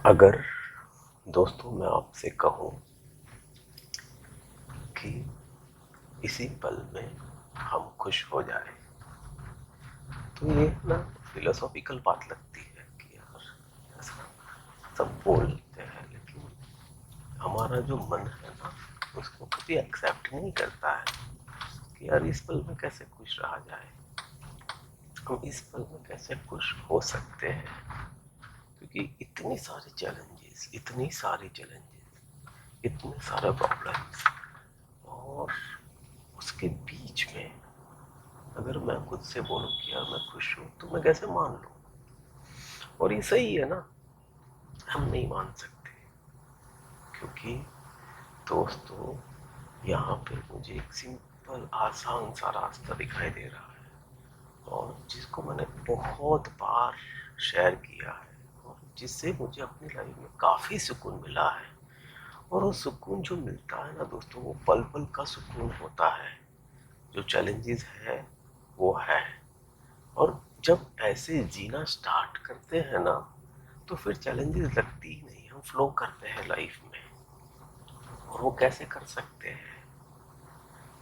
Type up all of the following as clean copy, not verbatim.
अगर दोस्तों मैं आपसे कहूं कि इसी पल में हम खुश हो जाएं, तो ये ना फिलोसॉफिकल बात लगती है कि यार ऐसा सब बोलते हैं, लेकिन हमारा जो मन है ना उसको कभी एक्सेप्ट नहीं करता है कि यार इस पल में कैसे खुश रहा जाए, हम इस पल में कैसे खुश हो सकते हैं। क्योंकि इतने सारे प्रॉब्लम्स, और उसके बीच में अगर मैं खुद से बोलूं कि यार मैं खुश हूं तो मैं कैसे मान लूं। और ये सही है ना, हम नहीं मान सकते क्योंकि दोस्तों यहाँ पे मुझे एक सिंपल आसान सा रास्ता दिखाई दे रहा है और जिसको मैंने बहुत बार शेयर किया है और जिससे मुझे अपनी लाइफ में काफ़ी सुकून मिला है। और वो सुकून जो मिलता है ना दोस्तों, वो पल पल का सुकून होता है। जो चैलेंजेस है वो है, और जब ऐसे जीना स्टार्ट करते हैं ना तो फिर चैलेंजेस लगती ही नहीं, हम फ्लो करते हैं लाइफ में। और वो कैसे कर सकते हैं?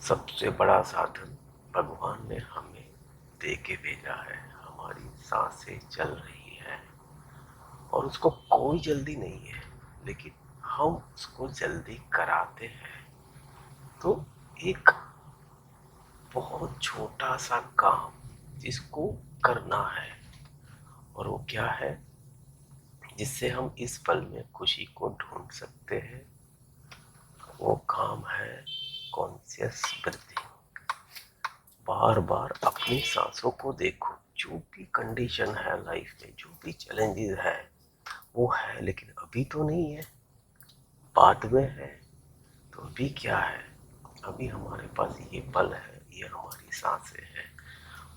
सबसे बड़ा साधन भगवान ने हमें दे के भेजा है, हमारी सांसें चल रही है और उसको कोई जल्दी नहीं है, लेकिन हम उसको जल्दी कराते हैं। तो एक बहुत छोटा सा काम जिसको करना है, और वो क्या है जिससे हम इस पल में खुशी को ढूंढ सकते हैं, वो काम है कॉन्शियस ब्रीथिंग। बार बार अपनी सांसों को देखो। जो भी कंडीशन है लाइफ में, जो भी चैलेंजेस है वो है, लेकिन अभी तो नहीं है, बाद में है। तो अभी क्या है? अभी हमारे पास ये पल है, ये हमारी सांसें हैं।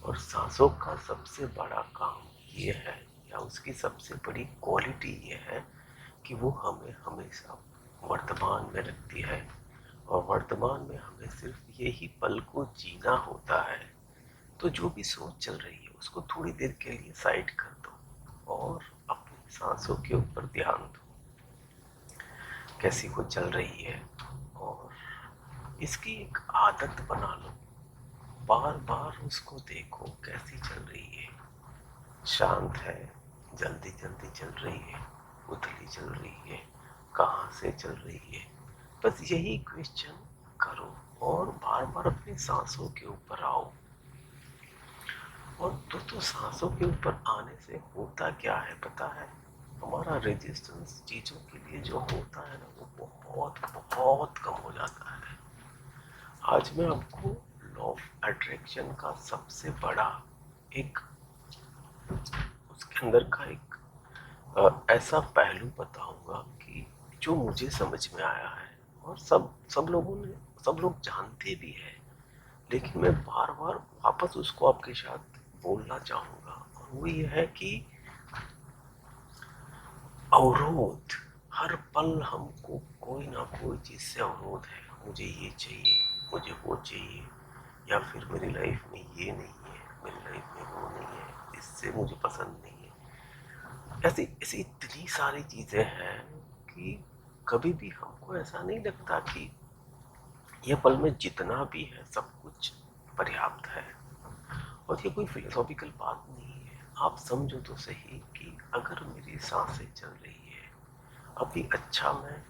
और सांसों का सबसे बड़ा काम ये है, या उसकी सबसे बड़ी क्वालिटी ये है कि वो हमें हमेशा वर्तमान में रखती है। और वर्तमान में हमें सिर्फ यही पल को जीना होता है। तो जो भी सोच चल रही है उसको थोड़ी देर के लिए साइड कर दो और अपनी सांसों के ऊपर ध्यान दो, कैसी वो चल रही है। और इसकी एक आदत बना लो, बार बार उसको देखो कैसी चल रही है। शांत है, जल्दी जल्दी चल रही है, उथली चल रही है, कहाँ से चल रही है। बस यही क्वेश्चन करो और बार बार अपनी सांसों के ऊपर आओ। और दोस्तों सांसों के ऊपर आने से होता क्या है पता है? हमारा रेजिस्टेंस चीजों के लिए जो होता है ना वो बहुत बहुत कम हो जाता है। आज मैं आपको लॉ ऑफ अट्रैक्शन का सबसे बड़ा एक, उसके अंदर का एक ऐसा पहलू बताऊंगा कि जो मुझे समझ में आया है। और सब लोग जानते भी हैं, लेकिन मैं बार बार वापस उसको आपके साथ बोलना चाहूंगा। और वो ये है कि अवरोध, हर पल हमको कोई ना कोई चीज से अवरोध है। मुझे ये चाहिए, मुझे वो चाहिए, या फिर मेरी लाइफ में ये नहीं है, मेरी लाइफ में वो नहीं है, इससे मुझे पसंद नहीं है। ऐसी ऐसी इतनी सारी चीजें हैं कि कभी भी हमको ऐसा नहीं लगता कि ये पल में जितना भी है सब कुछ पर्याप्त है। और ये कोई फिलोसॉफिकल बात नहीं है, आप समझो तो सही कि अगर मेरी सांसें चल रही है अभी, अच्छा मैं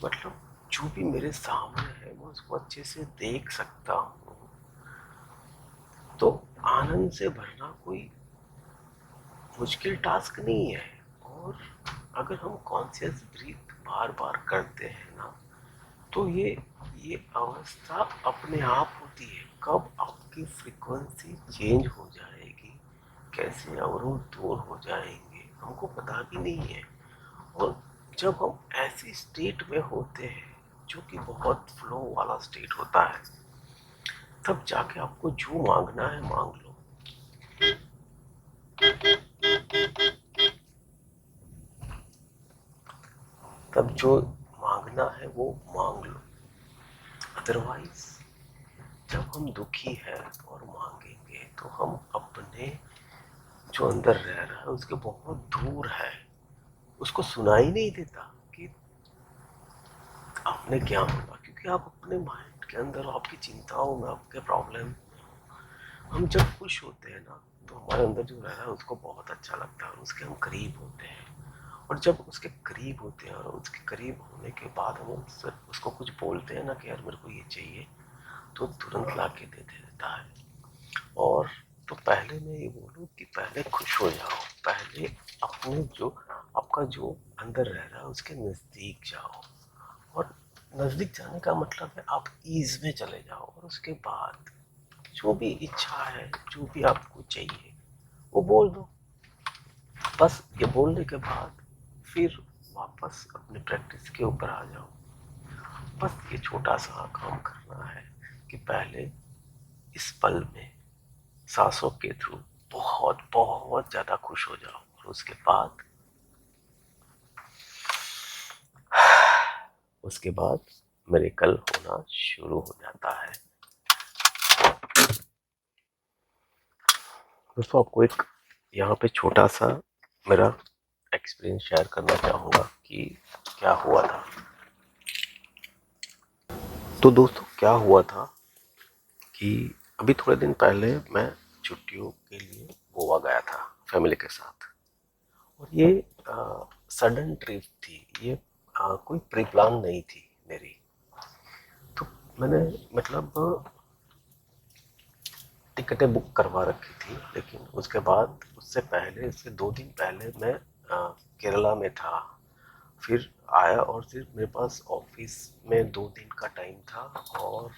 मतलब जो भी मेरे सामने है मैं उसको अच्छे से देख सकता हूँ, तो आनंद से भरना कोई मुश्किल टास्क नहीं है। और अगर हम कॉन्शियस ब्रीथ बार बार करते हैं ना तो ये अवस्था अपने आप होती है। कब आपकी फ्रीक्वेंसी चेंज हो जाएगी, कैसे अवरोध दूर हो जाएंगे हमको पता भी नहीं है। और जब हम ऐसी स्टेट में होते हैं जो कि बहुत फ्लो वाला स्टेट होता है, तब जाके आपको जो मांगना है मांग लो। तब जो मांगना है वो मांग लो। अदरवाइज जब हम दुखी है और मांगेंगे तो हम अपने जो अंदर रह रहा है उसके बहुत दूर है। उसको सुनाई नहीं देता कि आपने क्या बोला, क्योंकि आप अपने माइंड के अंदर, आपकी चिंताओं में, आपके प्रॉब्लम। हम जब खुश होते हैं ना, तो हमारे अंदर जो रह रहा है उसको बहुत अच्छा लगता है, उसके हम करीब होते हैं। और जब उसके करीब होते हैं और उसके करीब होने के बाद हम उसको कुछ बोलते हैं ना कि यार मेरे को ये चाहिए, तो तुरंत ला के दे देता है। और तो पहले मैं ये बोलूँ कि पहले खुश हो जाओ, पहले अपने जो आपका जो अंदर रह रहा है उसके नज़दीक जाओ। और नज़दीक जाने का मतलब है आप ईज में चले जाओ, और उसके बाद जो भी इच्छा है, जो भी आपको चाहिए, वो बोल दो। बस ये बोलने के बाद फिर वापस अपनी प्रैक्टिस के ऊपर आ जाओ। बस ये छोटा सा काम करना है कि पहले इस पल में सांसों के थ्रू बहुत बहुत ज्यादा खुश हो जाओ, और उसके बाद मिरेकल होना शुरू हो जाता है। दोस्तों, आपको एक यहाँ पे छोटा सा मेरा एक्सपीरियंस शेयर करना चाहूँगा कि क्या हुआ था। तो दोस्तों, क्या हुआ था कि अभी थोड़े दिन पहले मैं छुट्टियों के लिए गोवा गया था फैमिली के साथ। और ये सडन ट्रिप थी, ये कोई प्री प्लान नहीं थी मेरी। तो मैंने मतलब टिकटें बुक करवा रखी थी, लेकिन उसके बाद उससे 2 दिन पहले मैं केरला में था। फिर आया और फिर मेरे पास ऑफिस में 2 दिन का टाइम था, और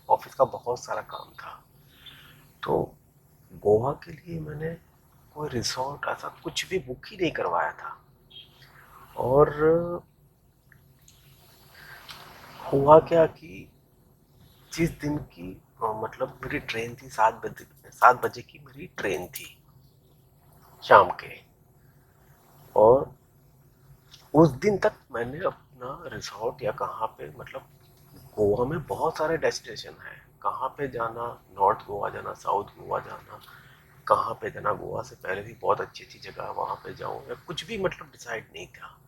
ऑफिस का बहुत सारा काम था। तो गोवा के लिए मैंने कोई रिसोर्ट ऐसा कुछ भी बुक ही नहीं करवाया था। और हुआ क्या कि जिस दिन की मतलब मेरी ट्रेन थी 7 बजे की मेरी ट्रेन थी शाम के। और उस दिन तक मैंने अपना रिसोर्ट या कहाँ पे, मतलब गोवा में बहुत सारे डेस्टिनेशन है, कहाँ पे जाना, नॉर्थ गोवा जाना, साउथ गोवा जाना, कहाँ पे जाना, गोवा से पहले भी बहुत अच्छी अच्छी जगह वहाँ पे जाऊँ या कुछ भी, मतलब डिसाइड नहीं था।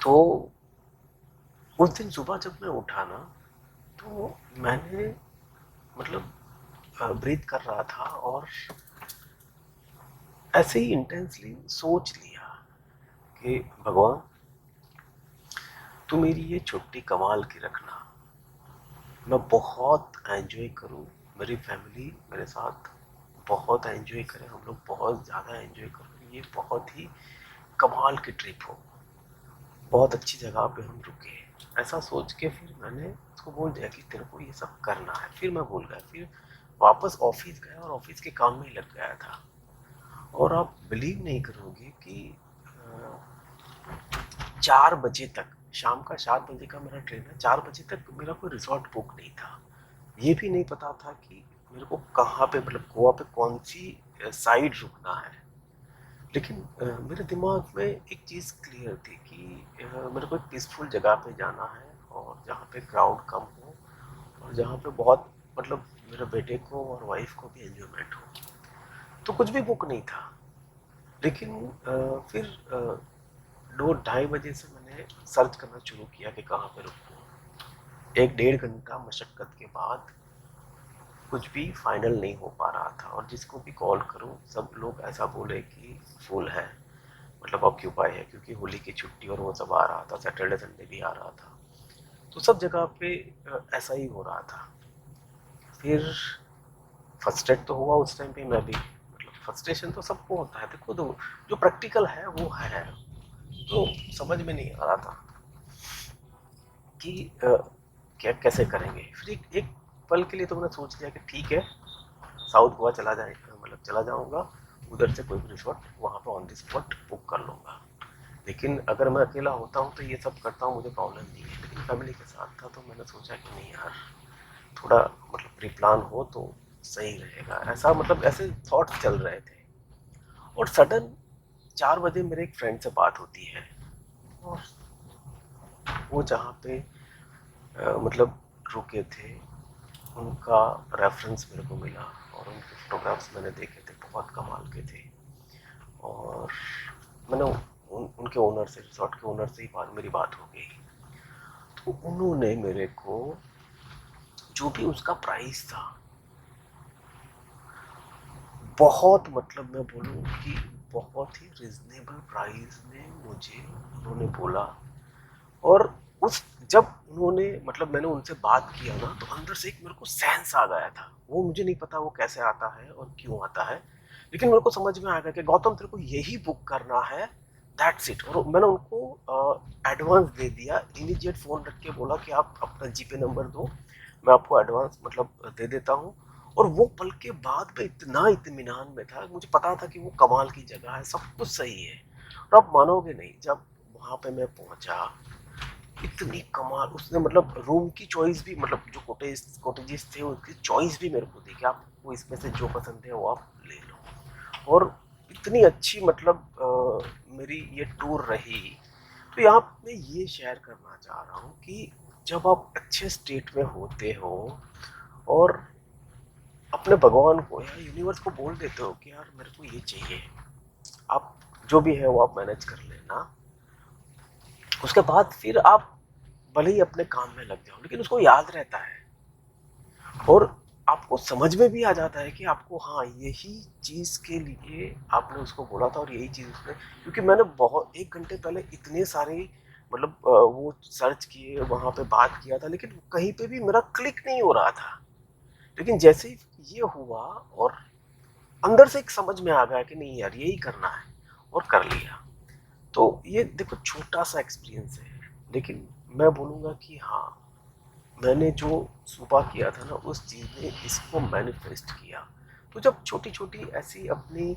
तो उस दिन सुबह जब मैं उठा ना, तो मैंने मतलब ब्रीथ कर रहा था, और ऐसे ही इंटेंसली सोच लिया कि भगवान, तू मेरी ये छुट्टी कमाल की रखना, मैं बहुत एंजॉय करूँ, मेरी फैमिली मेरे साथ बहुत एंजॉय करे, हम लोग बहुत ज़्यादा एंजॉय करें, ये बहुत ही कमाल की ट्रिप हो, बहुत अच्छी जगह पे हम रुके। ऐसा सोच के फिर मैंने उसको बोल दिया कि तेरे को ये सब करना है। फिर मैं भूल गया, फिर वापस ऑफिस गया और ऑफिस के काम में ही लग गया था। और आप बिलीव नहीं करोगे कि 4 बजे तक, शाम का 7 बजे का मेरा ट्रेन है, 4 बजे तक मेरा कोई रिसोर्ट बुक नहीं था। ये भी नहीं पता था कि मेरे को कहाँ पे, मतलब गोवा पे कौन सी साइड रुकना है। लेकिन मेरे दिमाग में एक चीज़ क्लियर थी कि मेरे को एक पीसफुल जगह पे जाना है, और जहाँ पे क्राउड कम हो, और जहाँ पे बहुत, मतलब मेरे बेटे को और वाइफ को भी एंजॉयमेंट हो। तो कुछ भी बुक नहीं था। लेकिन फिर 2-2:30 बजे से मैंने सर्च करना शुरू किया कि कहाँ पे रुकूँ। 1-1.5 घंटा मशक्क़त के बाद कुछ भी फाइनल नहीं हो पा रहा था, और जिसको भी कॉल करूं सब लोग ऐसा बोले कि फुल है, मतलब ऑक्यूपाई है, क्योंकि होली की छुट्टी और वो सब आ रहा था, सैटरडे संडे भी आ रहा था। तो सब जगह पे ऐसा ही हो रहा था। फिर फ्रस्ट्रेट तो हुआ उस टाइम पे मैं भी, मतलब फ्रस्ट्रेशन तो सबको होता है, देखो तो जो प्रैक्टिकल है वो है। तो समझ में नहीं आ रहा था कि क्या कैसे करेंगे। फिर एक पल के लिए तो मैंने सोच लिया कि ठीक है, साउथ गोवा चला जाएगा, मतलब चला जाऊंगा, उधर से कोई भी रिसोर्ट वहाँ पे ऑन द स्पॉट बुक कर लूँगा। लेकिन अगर मैं अकेला होता हूँ तो ये सब करता हूँ, मुझे प्रॉब्लम नहीं है। लेकिन फैमिली के साथ था तो मैंने सोचा कि नहीं यार, थोड़ा मतलब प्री प्लान हो तो सही रहेगा, ऐसा मतलब ऐसे थॉट्स चल रहे थे। और सडन 4 बजे मेरे एक फ्रेंड से बात होती है, और वो जहाँ पे मतलब रुके थे, उनका रेफरेंस मेरे को मिला, और उनके फोटोग्राफ्स मैंने देखे थे, बहुत कमाल के थे। और मैंने उनके ओनर से, रिसोर्ट के ओनर से ही मेरी बात हो गई। तो उन्होंने मेरे को जो भी उसका प्राइस था, बहुत मतलब मैं बोलूँ कि बहुत ही रिजनेबल प्राइस में मुझे उन्होंने बोला। और उस जब उन्होंने मतलब मैंने उनसे बात किया ना, तो अंदर से एक मेरे को सेंस आ गया था। वो मुझे नहीं पता वो कैसे आता है और क्यों आता है, लेकिन मेरे को समझ में आ गया कि गौतम तेरे को यही बुक करना है, दैट्स इट। और मैंने उनको एडवांस दे दिया, इमीडिएट फ़ोन रख के बोला कि आप अपना जीपे नंबर दो, मैं आपको एडवांस मतलब दे देता हूँ। और वो पल के बाद मैं इतना इत्मीनान में था, मुझे पता था कि वो कमाल की जगह है, सब कुछ सही है। और आप मानोगे नहीं, जब वहाँ पे मैं पहुंचा, इतनी कमाल उसने मतलब रूम की चॉइस भी, मतलब जो कोटेजेस थे उसकी चॉइस भी मेरे को दी कि आपको इसमें से जो पसंद है वो आप ले लो। और इतनी अच्छी मतलब मेरी ये टूर रही। तो यहाँ मैं ये शेयर करना चाह रहा हूँ कि जब आप अच्छे स्टेट में होते हो और अपने भगवान को या यूनिवर्स को बोल देते हो कि यार मेरे को ये चाहिए, आप जो भी है वो आप मैनेज कर लेना, उसके बाद फिर आप भले ही अपने काम में लग जाओ, लेकिन उसको याद रहता है और आपको समझ में भी आ जाता है कि आपको हाँ यही चीज के लिए आपने उसको बोला था और यही चीज उसने। क्योंकि मैंने बहुत 1 घंटे पहले इतने सारे मतलब वो सर्च किए, वहां पे बात किया था, लेकिन कहीं पे भी मेरा क्लिक नहीं हो रहा था। लेकिन जैसे ही ये हुआ और अंदर से एक समझ में आ गया कि नहीं यार यही करना है, और कर लिया। तो ये देखो छोटा सा एक्सपीरियंस है, लेकिन मैं बोलूँगा कि हाँ मैंने जो सुबह किया था ना उस चीज़ ने इसको मैनिफेस्ट किया। तो जब छोटी छोटी ऐसी अपनी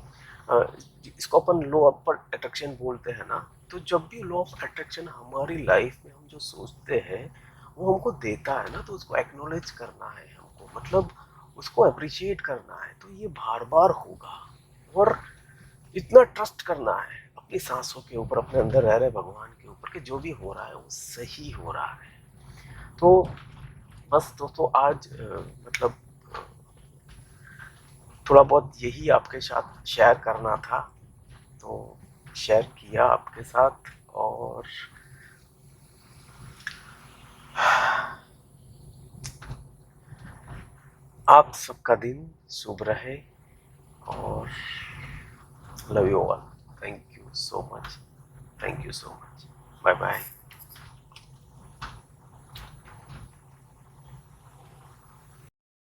इसको अपन लॉ ऑफ अट्रैक्शन बोलते हैं ना, तो जब भी लॉ ऑफ अट्रैक्शन हमारी लाइफ में हम जो सोचते हैं वो हमको देता है ना, तो उसको एक्नॉलेज करना है हमको, मतलब उसको अप्रिशिएट करना है। तो ये बार बार होगा। और इतना ट्रस्ट करना है अपनी सांसों के ऊपर, अपने अंदर रह रहे भगवान के ऊपर, कि जो भी हो रहा है वो सही हो रहा है। तो बस दोस्तों आज मतलब थोड़ा बहुत यही आपके साथ शेयर करना था, तो शेयर किया आपके साथ। और आप सबका दिन शुभ रहे और love you all. Thank you so much, thank you so much, bye bye.